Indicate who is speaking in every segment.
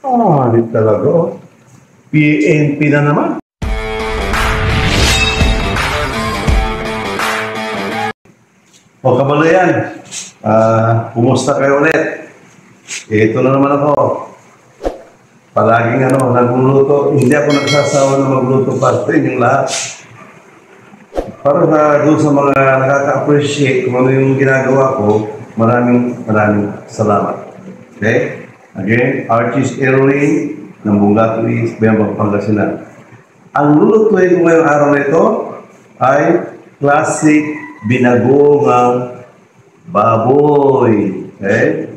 Speaker 1: Di talaga. PNP na naman. O kabalayan, kumusta kayo ulit? Ito na naman ako. Palaging nagluluto. Hindi ako nagsasawa na magluto para sa inyong lahat. Para doon sa mga nakaka-appreciate kung ano yung ginagawa ko, maraming salamat. Okay? Again, Archie's Airlane ng Bungato East, Bembang, Pangasinan. Ang lulutuin ko ngayong araw na ito ay classic binagongang baboy. Okay?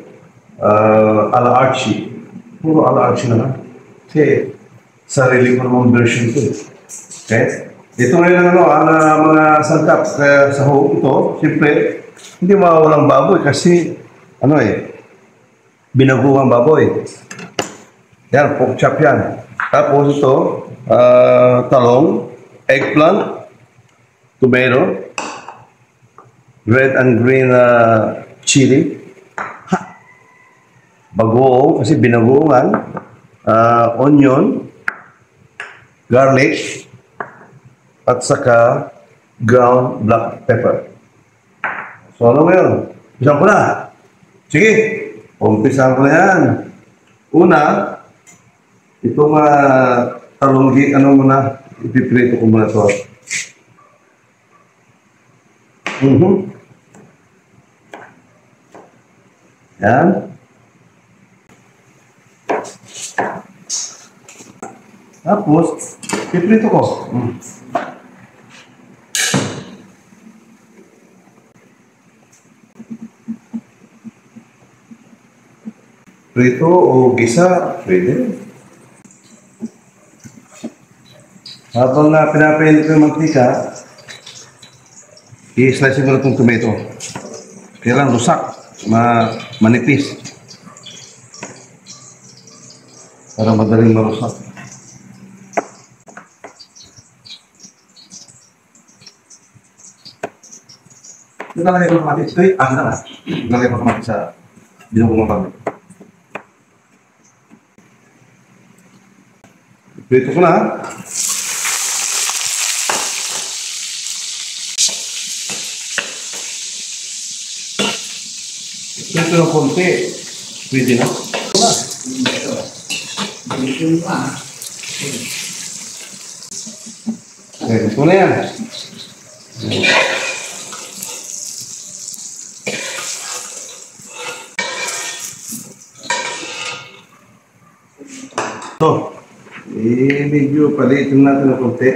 Speaker 1: Ala Archie. Puro ala Archie naman. Kasi sarili ko namang version ko. Okay? Ito ngayon ang mga sangkap sa home ito. Siyempre, hindi mawawalang baboy kasi binagongang baboy. Yan, pork chop yan. Tapos ito, talong, eggplant, tomato, red and green chili, bagoong kasi binagoongan, onion, garlic, at saka ground black pepper. So ano ngayon? Umpisahan ko na. Sige, umpisahan ko na yan. Una, itong talong muna, ipiprito ko muna ito. Yan. Tapos, piprito ko. Prito o gisa, pwede. Habang pinapainit ko yung mantika, i-slice ko na itong tomato. Kailangan rusak, manipis. Para madaling marusak. Nalagay ko kamatis. Ito nalagay ko kamatis sa binugong baboy. Prito ko na. Prito ng konti. Pwede na. Ito na yan. Ito. Medyo palitin natin ng konti.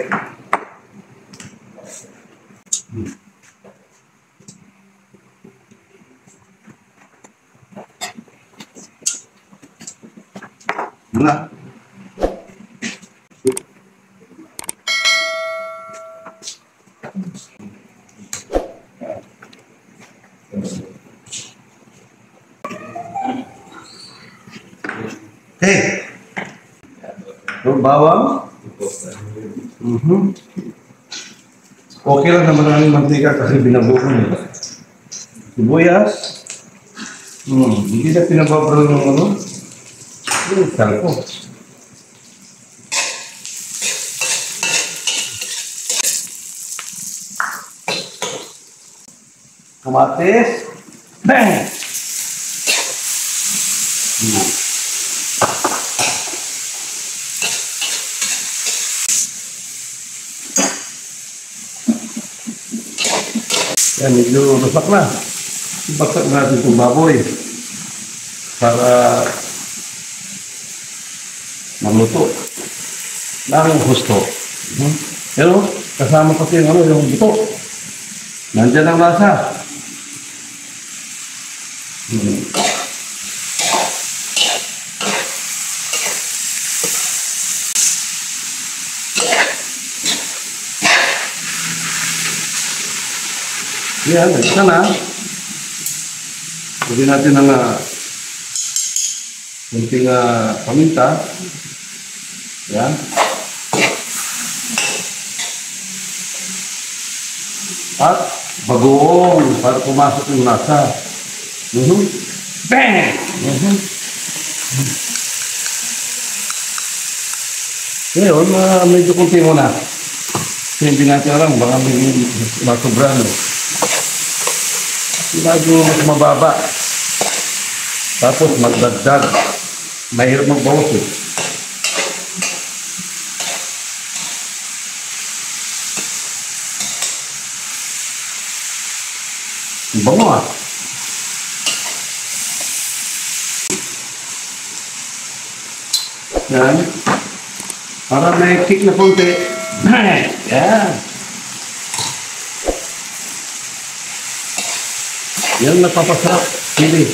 Speaker 1: Muna. Hey! Yung bawang. Okay lang naman ang mantika kasi binabukan nila. Sibuyas. Hindi na pinababro ng talpo. Kamatis. Bang! Yan, medyo masak na. Ibagsak natin itong baboy para maluto. Daming gusto. Pero kasama kasi yung buto. Nandiyan ang lasa. Yan, ito na. Pwede natin ng kunting paminta. Yan. At bagoong para pumasok yung lasa. Bang! Ngayon, medyo kunti muna. Kasi hindi natin alam, baka may masobra, no? Medyo mas mababa. Tapos magdagdag. Mahirap magbawas eh. Bango ah. Yan. Para may kick na konti. Yan. Yan napapasarap. Pili.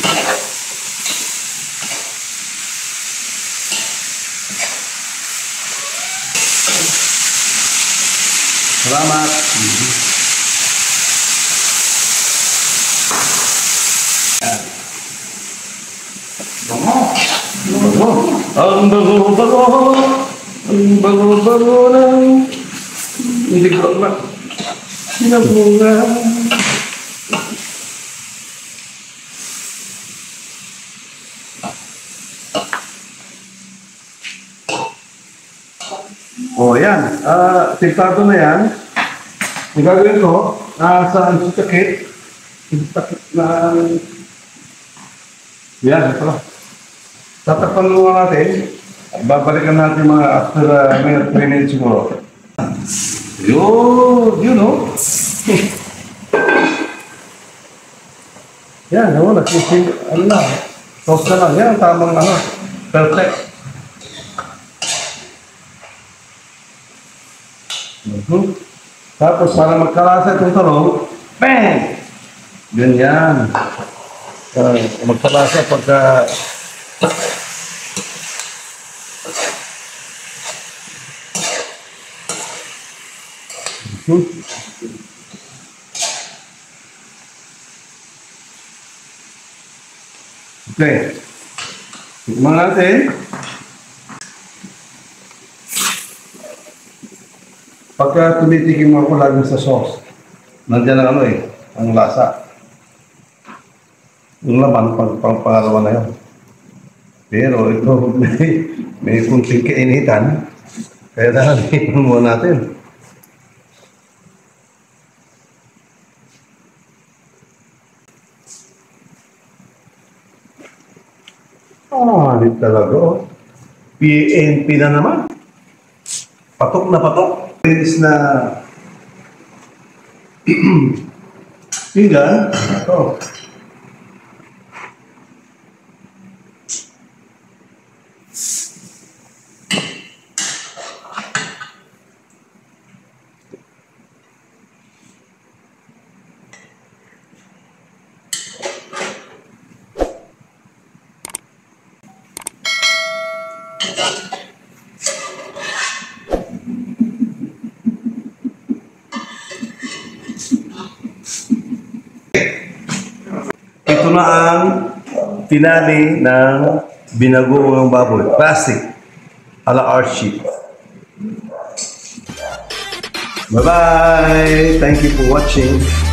Speaker 1: Salamat. Yan. Bango. Bango. Ang bago-bago. Ang bago-bago ng hindi ko na sinabunga. O yan, tiktado na yan. Ang gagawin ko, sa takit na yan, ito lang. Tatakpan muna natin. Babalikan natin mga after minute 3 minutes siguro. You know. Yan, nagsising, ano na, toast na lang. Yan, tamang perfect. Tapos para magkalasa itong talong, bang! Ganyan. Magkalasa pagka okay. Tikman natin. Pagka tumitikim ako lagi sa sauce, nandiyan ang ang lasa. Yung laman, pangalawa na yun. Pero ito, may kunting kainitan. Kaya dahil muna natin. Hindi talaga. PNP na naman. Patok na patok. Is na pinggan. Ito. Ito na ang finale ng binagoong baboy. Classic. Ala Archie. Bye-bye! Thank you for watching.